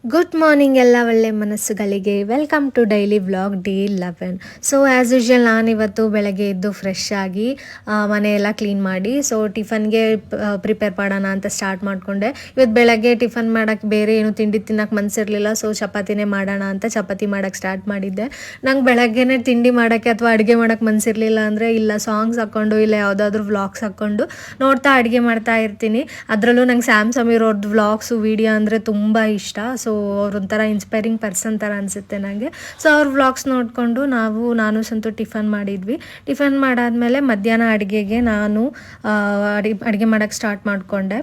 Good morning ಎಲ್ಲ ಒಳ್ಳೆ ಮನಸ್ಸುಗಳಿಗೆ welcome to daily vlog day 11. So as usual ನಾನಿವತ್ತು ಬೆಳಗ್ಗೆ ಎದ್ದು ಫ್ರೆಶ್ ಆಗಿ ಮನೆಯೆಲ್ಲ ಕ್ಲೀನ್ ಮಾಡಿ ಸೊ ಟಿಫನ್ಗೆ ಪ್ರಿಪೇರ್ ಮಾಡೋಣ ಅಂತ ಸ್ಟಾರ್ಟ್ ಮಾಡಿಕೊಂಡೆ. ಇವತ್ತು ಬೆಳಗ್ಗೆ ಟಿಫನ್ ಮಾಡೋಕ್ಕೆ ಬೇರೆ ಏನು ತಿಂಡಿ ತಿನ್ನೋಕ್ಕೆ ಮನಸ್ಸಿರಲಿಲ್ಲ. ಸೊ ಚಪಾತಿನೇ ಮಾಡೋಣ ಅಂತ ಚಪಾತಿ ಮಾಡೋಕ್ಕೆ ಸ್ಟಾರ್ಟ್ ಮಾಡಿದ್ದೆ. ನಂಗೆ ಬೆಳಗ್ಗೆನೇ ತಿಂಡಿ ಮಾಡೋಕ್ಕೆ ಅಥವಾ ಅಡುಗೆ ಮಾಡೋಕ್ಕೆ ಮನಸ್ಸಿರಲಿಲ್ಲ ಅಂದರೆ ಇಲ್ಲ ಸಾಂಗ್ಸ್ ಹಾಕ್ಕೊಂಡು ಇಲ್ಲ ಯಾವುದಾದ್ರೂ ವ್ಲಾಗ್ಸ್ ಹಾಕ್ಕೊಂಡು ನೋಡ್ತಾ ಅಡುಗೆ ಮಾಡ್ತಾ ಇರ್ತೀನಿ. ಅದರಲ್ಲೂ ನಂಗೆ ಸ್ಯಾಮ್ ಸಮೀರ್ ಅವ್ರದ್ದು ವ್ಲಾಗ್ಸು ವೀಡಿಯೋ ಅಂದರೆ ತುಂಬ ಇಷ್ಟ. ಸೊ ಅವ್ರೊಂಥರ ಇನ್ಸ್ಪೈರಿಂಗ್ ಪರ್ಸನ್ ಥರ ಅನಿಸುತ್ತೆ ನನಗೆ. ಸೊ ಅವ್ರ ವ್ಲಾಗ್ಸ್ ನೋಡಿಕೊಂಡು ನಾನು ಸಂತು ಟಿಫನ್ ಮಾಡಿದ್ವಿ. ಟಿಫನ್ ಮಾಡಾದಮೇಲೆ ಮಧ್ಯಾಹ್ನ ಅಡುಗೆಗೆ ನಾನು ಅಡುಗೆ ಮಾಡೋಕ್ಕೆ ಸ್ಟಾರ್ಟ್ ಮಾಡಿಕೊಂಡೆ.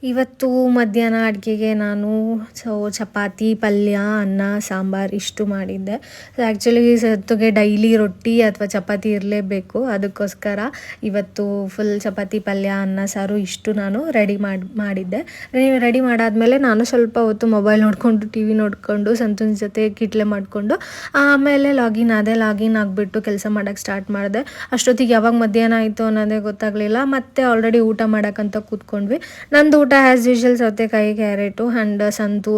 ಇವತ್ತು ಮಧ್ಯಾಹ್ನ ಅಡುಗೆಗೆ ನಾನು ಚಪಾತಿ, ಪಲ್ಯ, ಅನ್ನ, ಸಾಂಬಾರು ಇಷ್ಟು ಮಾಡಿದ್ದೆ. ಆ್ಯಕ್ಚುಲಿ ಸತ್ತುಗೆ ಡೈಲಿ ರೊಟ್ಟಿ ಅಥವಾ ಚಪಾತಿ ಇರಲೇಬೇಕು. ಅದಕ್ಕೋಸ್ಕರ ಇವತ್ತು ಫುಲ್ ಚಪಾತಿ, ಪಲ್ಯ, ಅನ್ನ, ಸಾರು ಇಷ್ಟು ನಾನು ಮಾಡಿದ್ದೆ. ರೆಡಿ ಮಾಡಾದಮೇಲೆ ನಾನು ಸ್ವಲ್ಪ ಹೊತ್ತು ಮೊಬೈಲ್ ನೋಡಿಕೊಂಡು ಟಿ ವಿ ನೋಡಿಕೊಂಡು ಸಂತೂನ್ ಜೊತೆ ಕಿಟ್ಲೆ ಮಾಡಿಕೊಂಡು ಆಮೇಲೆ ಲಾಗಿನ್ ಆಗಿಬಿಟ್ಟು ಕೆಲಸ ಮಾಡೋಕ್ಕೆ ಸ್ಟಾರ್ಟ್ ಮಾಡಿದೆ. ಅಷ್ಟೊತ್ತಿಗೆ ಯಾವಾಗ ಮಧ್ಯಾಹ್ನ ಆಯಿತು ಅನ್ನೋದೇ ಗೊತ್ತಾಗಲಿಲ್ಲ. ಮತ್ತೆ ಆಲ್ರೆಡಿ ಊಟ ಮಾಡೋಕ್ಕಂತ ಕೂತ್ಕೊಂಡ್ವಿ. ನಂದು ಊಟ ಆ್ಯಸ್ ಯೂಶ್ವಲ್ ಸೌತೆಕಾಯಿ, ಕ್ಯಾರೆಟು ಆ್ಯಂಡ್ ಸಂತು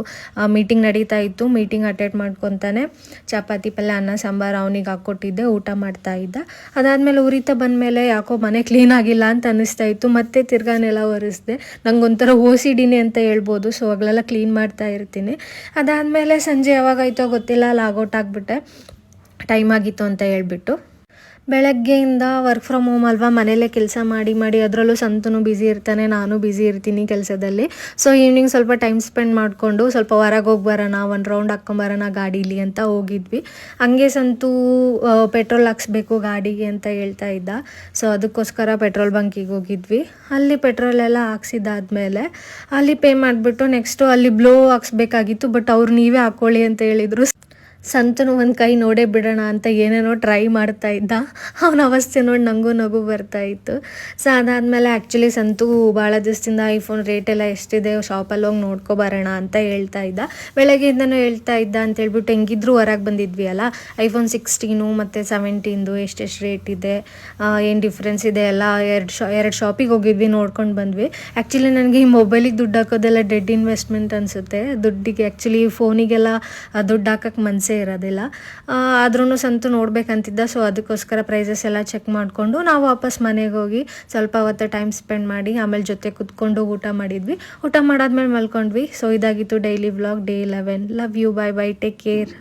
ಮೀಟಿಂಗ್ ನಡೀತಾ ಇತ್ತು. ಮೀಟಿಂಗ್ ಅಟೆಂಡ್ ಮಾಡ್ಕೊತಾನೆ ಚಪಾತಿ, ಪಲ್ಯ, ಅನ್ನ, ಸಾಂಬಾರು ಅವನಿಗೆ ಹಾಕ್ಕೊಟ್ಟಿದ್ದೆ. ಊಟ ಮಾಡ್ತಾ ಇದ್ದ. ಅದಾದಮೇಲೆ ಉರಿತಾ ಬಂದಮೇಲೆ ಯಾಕೋ ಮನೆ ಕ್ಲೀನ್ ಆಗಿಲ್ಲ ಅಂತ ಅನ್ನಿಸ್ತಾ ಇತ್ತು. ಮತ್ತೆ ತಿರ್ಗಾನೆಲ್ಲ ಒರೆಸ್ದೆ. ನಂಗೊಂಥರ OCD ಅಂತ ಹೇಳ್ಬೋದು. ಸೊ ಅವಾಗಲೆಲ್ಲ ಕ್ಲೀನ್ ಮಾಡ್ತಾ ಇರ್ತೀನಿ. ಅದಾದಮೇಲೆ ಸಂಜೆ ಯಾವಾಗಾಯ್ತೋ ಗೊತ್ತಿಲ್ಲ ಲಾಗೌಟ್ ಆಗಿಬಿಟ್ಟೆ. ಟೈಮ್ ಆಗಿತ್ತು ಅಂತ ಹೇಳ್ಬಿಟ್ಟು. ಬೆಳಗ್ಗೆಯಿಂದ ವರ್ಕ್ ಫ್ರಮ್ ಹೋಮ್ ಅಲ್ವಾ, ಮನೇಲೇ ಕೆಲಸ ಮಾಡಿ ಅದರಲ್ಲೂ ಸಂತೂ ಬ್ಯುಸಿ ಇರ್ತಾನೆ, ನಾನು ಬ್ಯುಸಿ ಇರ್ತೀನಿ ಕೆಲಸದಲ್ಲಿ. ಸೊ ಈವ್ನಿಂಗ್ ಸ್ವಲ್ಪ ಟೈಮ್ ಸ್ಪೆಂಡ್ ಮಾಡಿಕೊಂಡು ಸ್ವಲ್ಪ ಹೊರಗೆ ಹೋಗಿ ಬರೋಣ, ಒಂದು ರೌಂಡ್ ಹಾಕ್ಕೊಂಬರೋಣ ಗಾಡೀಲಿ ಅಂತ ಹೋಗಿದ್ವಿ. ಹಂಗೆ ಸಂತೂ ಪೆಟ್ರೋಲ್ ಹಾಕ್ಸ್ಬೇಕು ಗಾಡಿಗೆ ಅಂತ ಹೇಳ್ತಾ ಇದ್ದ. ಸೊ ಅದಕ್ಕೋಸ್ಕರ ಪೆಟ್ರೋಲ್ ಬಂಕಿಗೆ ಹೋಗಿದ್ವಿ. ಅಲ್ಲಿ ಪೆಟ್ರೋಲೆಲ್ಲ ಹಾಕ್ಸಿದ್ದಾದ್ಮೇಲೆ ಅಲ್ಲಿ ಪೇ ಮಾಡಿಬಿಟ್ಟು ನೆಕ್ಸ್ಟು ಅಲ್ಲಿ ಬ್ಲೋ ಹಾಕ್ಸ್ಬೇಕಾಗಿತ್ತು. ಬಟ್ ಅವ್ರು ನೀವೇ ಹಾಕ್ಕೊಳ್ಳಿ ಅಂತ ಹೇಳಿದರು. ಸಂತನು ಒಂದು ಕೈ ನೋಡೇ ಬಿಡೋಣ ಅಂತ ಏನೇನೋ ಟ್ರೈ ಮಾಡ್ತಾ ಇದ್ದ. ಅವನ ಅವಸ್ಥೆ ನೋಡಿ ನನಗೂ ನಗು ಬರ್ತಾಯಿತ್ತು. ಸೊ ಅದಾದಮೇಲೆ ಆ್ಯಕ್ಚುಲಿ ಸಂತು ಭಾಳ ದಿವಸದಿಂದ ಐಫೋನ್ ರೇಟೆಲ್ಲ ಎಷ್ಟಿದೆ ಶಾಪಲ್ಲಿ ಹೋಗಿ ನೋಡ್ಕೊಬರೋಣ ಅಂತ ಹೇಳ್ತಾ ಇದ್ದ. ಬೆಳಗ್ಗೆಯಿಂದನೂ ಹೇಳ್ತಾ ಇದ್ದ ಅಂತ ಹೇಳ್ಬಿಟ್ಟು ಹೆಂಗಿದ್ರು ಹೊರಗೆ ಬಂದಿದ್ವಿ ಅಲ್ಲ, ಐಫೋನ್ 16 ಮತ್ತು 17 ಎಷ್ಟೆಷ್ಟು ರೇಟ್ ಇದೆ, ಏನು ಡಿಫ್ರೆನ್ಸ್ ಇದೆ ಎಲ್ಲ ಎರಡು ಶಾಪಿಗೆ ಹೋಗಿದ್ವಿ, ನೋಡ್ಕೊಂಡು ಬಂದ್ವಿ. ಆ್ಯಕ್ಚುಲಿ ನನಗೆ ಈ ಮೊಬೈಲಿಗೆ ದುಡ್ಡು ಹಾಕೋದೆಲ್ಲ ಡೆಡ್ ಇನ್ವೆಸ್ಟ್ಮೆಂಟ್ ಅನಿಸುತ್ತೆ. ದುಡ್ಡಿಗೆ ಆ್ಯಕ್ಚುಲಿ ಫೋನಿಗೆಲ್ಲ ದುಡ್ಡು ಹಾಕೋಕ್ಕೆ ಮನಸ್ಸೇ ಇರೋದಿಲ್ಲ. ಆದ್ರೂ ಸಂತು ನೋಡ್ಬೇಕಂತಿದ್ದ. ಸೊ ಅದಕ್ಕೋಸ್ಕರ ಪ್ರೈಸಸ್ ಎಲ್ಲ ಚೆಕ್ ಮಾಡಿಕೊಂಡು ನಾವು ವಾಪಸ್ ಮನೆಗೆ ಹೋಗಿ ಸ್ವಲ್ಪ ಹೊತ್ತು ಟೈಮ್ ಸ್ಪೆಂಡ್ ಮಾಡಿ ಆಮೇಲೆ ಜೊತೆ ಕುತ್ಕೊಂಡು ಊಟ ಮಾಡಿದ್ವಿ. ಊಟ ಮಾಡಾದ್ಮೇಲೆ ಮಲ್ಕೊಂಡ್ವಿ. ಸೊ ಇದಾಗಿತ್ತು daily vlog day 11. Love you, bye bye, take care.